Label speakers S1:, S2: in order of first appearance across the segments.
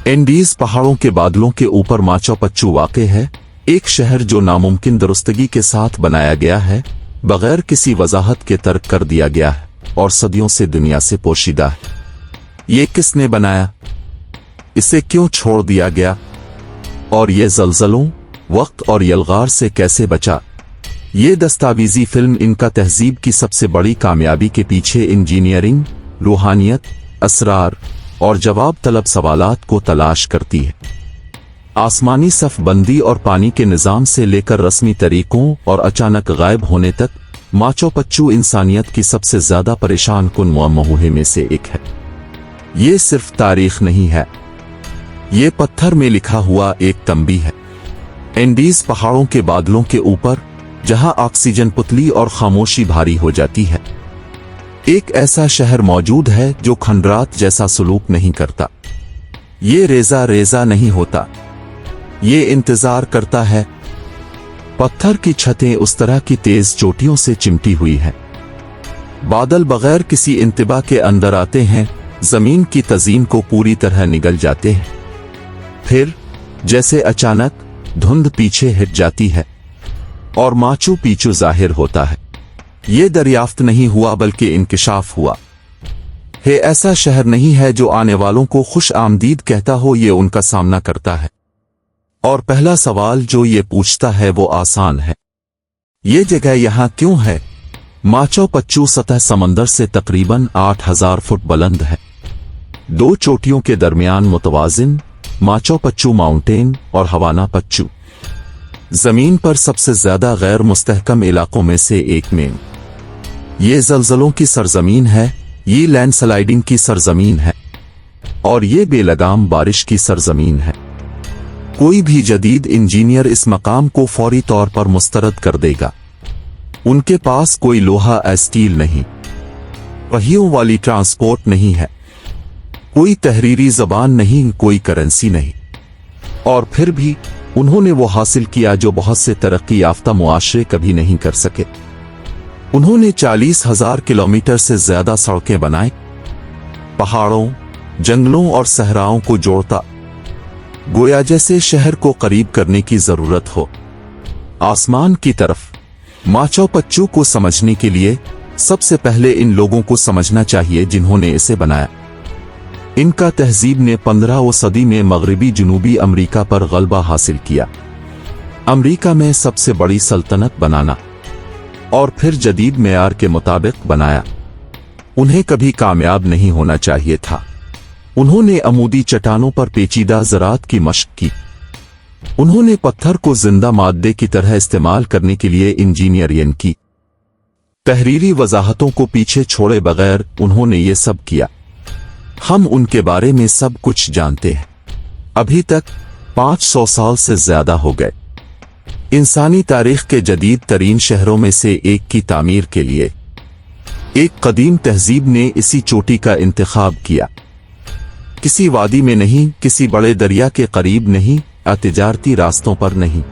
S1: Andes पहाड़ों के बादलों के ऊपर माचू पिच्चू वाक़ है, एक शहर जो नामुमकिन दुरुस्तगी के साथ बनाया गया है, बगैर किसी वजाहत के तर्क कर दिया गया है और सदियों से दुनिया से पोशीदा है। ये किसने बनाया, इसे क्यों छोड़ दिया गया, और ये ज़लज़लों, वक्त और यलगार से कैसे बचा। ये दस्तावेज़ी फिल्म इनका तहजीब की सबसे बड़ी कामयाबी के पीछे इंजीनियरिंग, रूहानियत, असरार और जवाब तलब सवालात को तलाश करती है। आसमानी सफ बंदी और पानी के निज़ाम से लेकर रस्मी तरीकों और अचानक गायब होने तक, माचू पिच्चू इंसानियत की सबसे ज़्यादा परेशान कुन मुअम्मों में से एक है। ये सिर्फ तारीख नहीं है, ये पत्थर में लिखा हुआ एक तंबी है। एंडीज पहाड़ों के बादलों के ऊपर, जहां ऑक्सीजन पुतली और खामोशी भारी हो जाती है, एक ऐसा शहर मौजूद है जो खंडरात जैसा सलूक नहीं करता। ये रेजा रेजा नहीं होता, ये इंतजार करता है। पत्थर की छतें उस तरह की तेज चोटियों से चिमटी हुई हैं। बादल बगैर किसी इंतबा के अंदर आते हैं, जमीन की तज़ीन को पूरी तरह निगल जाते हैं। फिर जैसे अचानक धुंध पीछे हट जाती है और माचू पिच्चू जाहिर होता है। ये दरियाफ्त नहीं हुआ बल्कि इंकिशाफ हुआ है। ऐसा शहर नहीं है जो आने वालों को खुश आमदीद कहता हो, ये उनका सामना करता है। और पहला सवाल जो ये पूछता है वो आसान है, ये जगह यहां क्यों है। माचू पिच्चू सतह समंदर से तकरीबन 8000 फुट बुलंद है। दो चोटियों के दरमियान मुतवाजिन माचू पिच्चू माउंटेन और हवाना पिच्चू, जमीन पर सबसे ज्यादा गैर मुस्तहकम इलाकों में से एक में। ये ज़लज़लों की सरजमीन है, ये लैंडस्लाइडिंग की सरजमीन है और ये बेलगाम बारिश की सरजमीन है। कोई भी जदीद इंजीनियर इस मकाम को फौरी तौर पर मुस्तरद कर देगा। उनके पास कोई लोहा स्टील नहीं, पहियों वाली ट्रांसपोर्ट नहीं है, कोई तहरीरी जबान नहीं, कोई करेंसी नहीं, और फिर भी उन्होंने वो हासिल किया जो बहुत से तरक्की याफ्ता मुआशरे कभी नहीं कर सके। उन्होंने 40,000 किलोमीटर से ज्यादा सड़कें बनाई, पहाड़ों, जंगलों और सहराओं को जोड़ता, गोया जैसे शहर को करीब करने की जरूरत हो आसमान की तरफ। माचू पिच्चू को समझने के लिए सबसे पहले इन लोगों को समझना चाहिए जिन्होंने इसे बनाया। इनका तहजीब ने 15वीं सदी में मगरबी जनूबी अमेरिका पर गलबा हासिल किया, अमेरिका में सबसे बड़ी सल्तनत बनाना और फिर जदीद मेयार के मुताबिक बनाया। उन्हें कभी कामयाब नहीं होना चाहिए था। उन्होंने अमूदी चट्टानों पर पेचीदा ज़रात की मशक की। उन्होंने पत्थर को जिंदा मादे की तरह इस्तेमाल करने के लिए इंजीनियरिंग की। तहरीरी वजाहतों को पीछे छोड़े बगैर उन्होंने ये सब किया। हम उनके बारे में सब कुछ जानते हैं। अभी तक 500 साल से ज्यादा हो गए इंसानी तारीख के जदीद तरीन शहरों में से एक की तामीर के लिए। एक कदीम तहजीब ने इसी चोटी का इंतखाब किया, किसी वादी में नहीं, किसी बड़े दरिया के करीब नहीं, तिजारती रास्तों पर नहीं,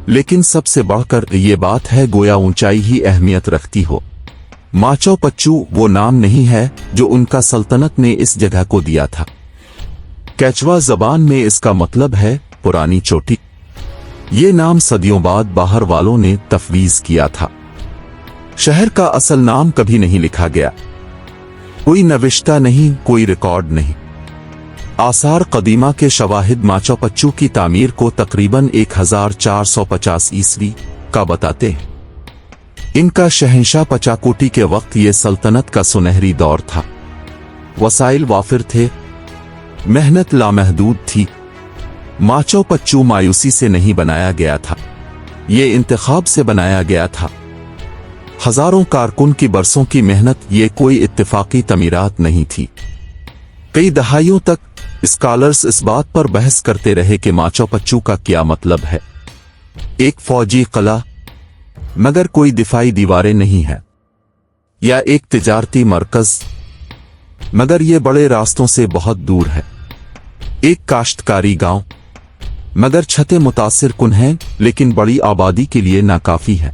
S1: लेकिन सबसे बढ़कर ये बात है गोया ऊंचाई ही अहमियत रखती हो। माचू पिच्चू वो नाम नहीं है जो उनका सल्तनत ने इस जगह को दिया था। कैचवा जबान में इसका मतलब है पुरानी चोटी। ये नाम सदियों बाद बाहर वालों ने तफवीज किया था। शहर का असल नाम कभी नहीं लिखा गया, कोई नविश्ता नहीं, कोई रिकॉर्ड नहीं। आसार कदीमा के शवाहिद माचू पिच्चू की तामीर को तकरीबन 1450 ईस्वी का बताते हैं। इनका शहंशाह पचाकोटी के वक्त ये सल्तनत का सुनहरी दौर था। वसाइल वाफिर थे, मेहनत लामहदूद थी। माचू पिच्चू मायूसी से नहीं बनाया गया था, ये इंतखाब से बनाया गया था। हजारों कारकुन की बरसों की मेहनत, ये कोई इत्तेफाकी तमीरात नहीं थी। कई दहाइयों तक स्कॉलर्स इस बात पर बहस करते रहे कि माचू पिच्चू का क्या मतलब है। एक फौजी किला मगर कोई दिफाई दीवारें नहीं है, या एक तिजारती मरकज मगर ये बड़े रास्तों से बहुत दूर है। एक काश्तकारी गांव मगर छतें मुतासिर कुन हैं लेकिन बड़ी आबादी के लिए नाकाफी है।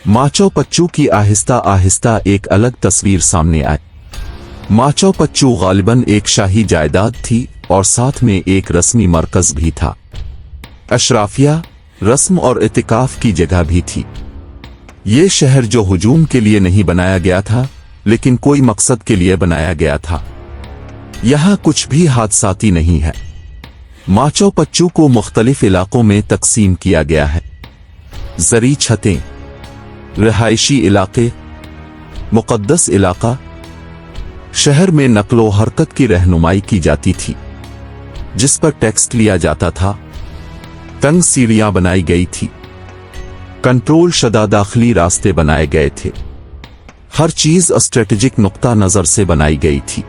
S1: माचू पिच्चू की आहिस्ता आहिस्ता एक अलग तस्वीर सामने आई। माचू पिच्चू गालिबन एक शाही जायदाद थी और साथ में एक रस्मी मरकज भी था। अशराफिया, रस्म और इतिकाफ की जगह भी थी। ये शहर जो हुजूम के लिए नहीं बनाया गया था, लेकिन कोई मकसद के लिए बनाया गया था। यहां कुछ भी हादसाती नहीं है। माचो पच्चू को मुख्तलिफ इलाकों में तकसीम किया गया है। जरी छतें, रिहायशी इलाके, मुक़द्दस इलाका। शहर में नक्लो हरकत की रहनुमाई की जाती थी, जिस पर टैक्स लिया जाता था। तंग सीढ़ियां बनाई गई थी। कंट्रोल शुदा दाखिली रास्ते बनाए गए थे। हर चीज स्ट्रेटेजिक नुक्ता नजर से बनाई गई थी।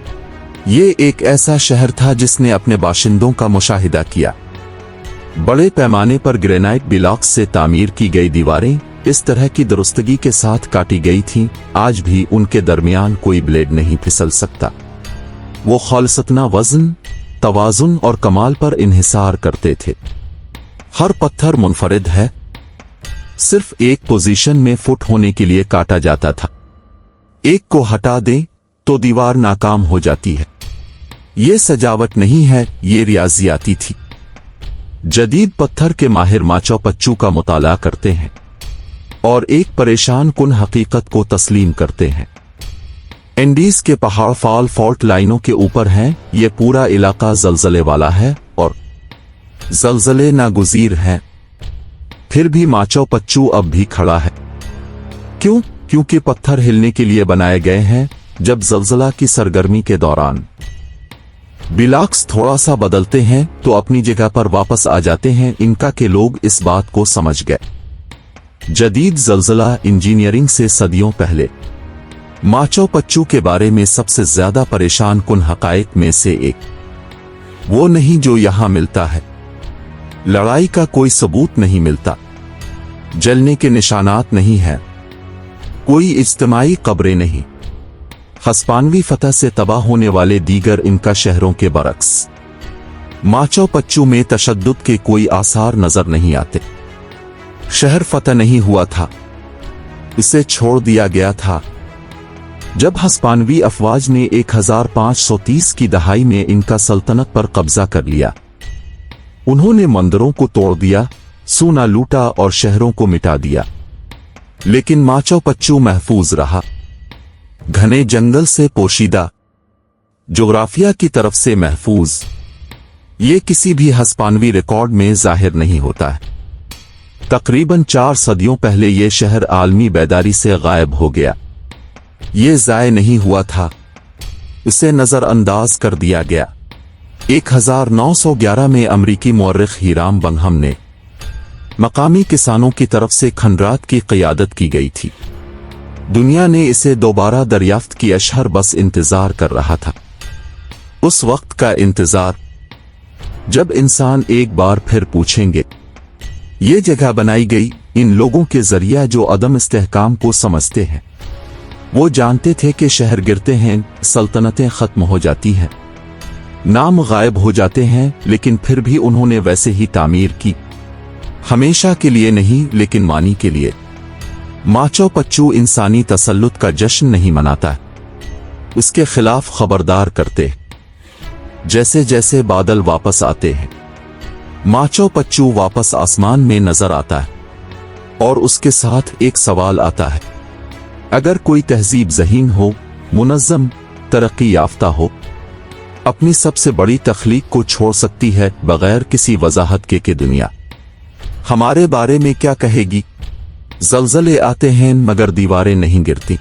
S1: ये एक ऐसा शहर था जिसने अपने बाशिंदों का मुशाहिदा किया। बड़े पैमाने पर ग्रेनाइट ब्लॉक्स से तामीर की गई दीवारें इस तरह की दुरुस्तगी के साथ काटी गई थीं, आज भी उनके दरमियान कोई ब्लेड नहीं फिसल सकता। वो खालिसतना वजन, तवाजुन और कमाल पर इन्हिसार करते थे। हर पत्थर मुनफरिद है, सिर्फ एक पोजीशन में फुट होने के लिए काटा जाता था। एक को हटा दें तो दीवार नाकाम हो जाती है। ये सजावट नहीं है, ये रियाजियाती थी। जदीद पत्थर के माहिर माचो पच्चू का मुताला करते हैं और एक परेशान कुन हकीकत को तस्लीम करते हैं। एंडीज के पहाड़ फॉल्ट लाइनों के ऊपर हैं। ये पूरा इलाका जलजले वाला है और जलजले नागुजीर हैं। फिर भी माचो पच्चू अब भी खड़ा है। क्यों? क्योंकि पत्थर हिलने के लिए बनाए गए हैं। जब जलजला की सरगर्मी के दौरान ब्लॉक्स थोड़ा सा बदलते हैं तो अपनी जगह पर वापस आ जाते हैं। इनका के लोग इस बात को समझ गए। जदीद जलजला इंजीनियरिंग से सदियों पहले। माचो पच्चू के बारे में सबसे ज्यादा परेशान कुन हकायक में से एक वो नहीं जो यहां मिलता है। लड़ाई का कोई सबूत नहीं मिलता, जलने के निशानात नहीं है, कोई इज्तिमाई कब्रें नहीं। हस्पानवी फतह से तबाह होने वाले दीगर इनका शहरों के बरक्स माचो पच्चू में तशद्दुद के कोई आसार नजर नहीं आते। शहर फतह नहीं हुआ था, इसे छोड़ दिया गया था। जब हस्पानवी अफवाज ने 1530 की दहाई में इनका सल्तनत पर कब्जा कर लिया, उन्होंने मंदिरों को तोड़ दिया, सोना लूटा और शहरों को मिटा दिया। लेकिन माचो पच्चू महफूज रहा। घने जंगल से पोशीदा, जोग्राफिया की तरफ से महफूज। ये किसी भी हस्पानवी रिकॉर्ड में जाहिर नहीं होता है। तकरीबन 4 सदियों पहले ये शहर आलमी बेदारी से गायब हो गया। ये ज़ाय नहीं हुआ था, इसे नजरअंदाज कर दिया गया। 1911 में अमरीकी मौर्रिख हीराम बंगहम ने मकामी किसानों की तरफ से खंडरात की क़ियादत की गई थी। दुनिया ने इसे दोबारा दरियाफ्त की अशहर बस इंतजार कर रहा था। उस वक्त का इंतजार जब इंसान एक बार फिर पूछेंगे, ये जगह बनाई गई इन लोगों के जरिया जो अदम इस्तेहकाम को समझते हैं। वो जानते थे कि शहर गिरते हैं, सल्तनतें खत्म हो जाती हैं, नाम गायब हो जाते हैं, लेकिन फिर भी उन्होंने वैसे ही तामीर की। हमेशा के लिए नहीं, लेकिन मानी के लिए। माचो पच्चू इंसानी तसल्लुत का जश्न नहीं मनाता, उसके खिलाफ खबरदार करते। जैसे जैसे बादल वापस आते हैं, माचो पच्चू वापस आसमान में नजर आता है और उसके साथ एक सवाल आता है। अगर कोई तहजीब ज़हीन हो, मुनज़्ज़म, तरक्की याफ्ता हो, अपनी सबसे बड़ी तख्लीक को छोड़ सकती है बगैर किसी वजाहत के दुनिया हमारे बारे में क्या कहेगी? जलजले आते हैं मगर दीवारें नहीं गिरती।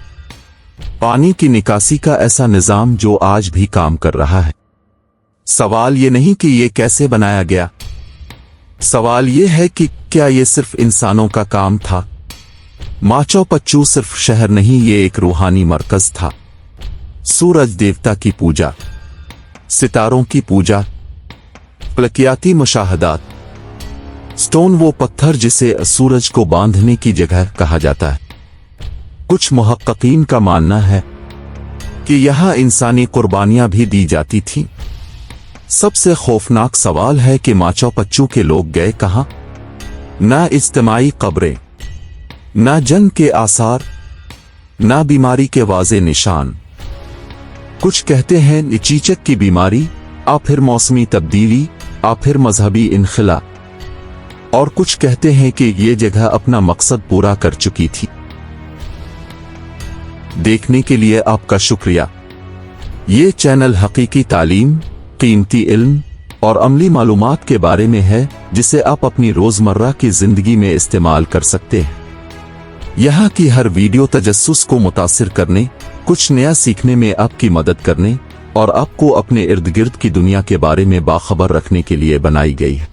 S1: पानी की निकासी का ऐसा निजाम जो आज भी काम कर रहा है। सवाल ये नहीं कि ये कैसे बनाया गया, सवाल ये है कि क्या ये सिर्फ इंसानों का काम था? माचो पच्चू सिर्फ शहर नहीं, ये एक रूहानी मरकज था। सूरज देवता की पूजा, सितारों की पूजा, फलकियाती मुशाहदात। स्टोन वो पत्थर जिसे सूरज को बांधने की जगह कहा जाता है। कुछ मुहक्किकीन का मानना है कि यहां इंसानी कुर्बानियां भी दी जाती थीं। सबसे खौफनाक सवाल है कि माचो पच्चू के लोग गए कहां? ना इज्तिमाई कब्रें, ना जंग के आसार, ना बीमारी के वाज़े निशान। कुछ कहते हैं चीचक की बीमारी आ फिर मौसमी तब्दीली, आ फिर मजहबी इनखिला, और कुछ कहते हैं कि ये जगह अपना मकसद पूरा कर चुकी थी। देखने के लिए आपका शुक्रिया। ये चैनल हकीकी तालीम, कीमती इल्म और अमली मालूमात के बारे में है, जिसे आप अपनी रोजमर्रा की जिंदगी में इस्तेमाल कर सकते हैं। यहाँ की हर वीडियो तजस्सुस को मुतासिर करने, कुछ नया सीखने में आपकी मदद करने और आपको अपने इर्द गिर्द की दुनिया के बारे में बाखबर रखने के लिए बनाई गई है।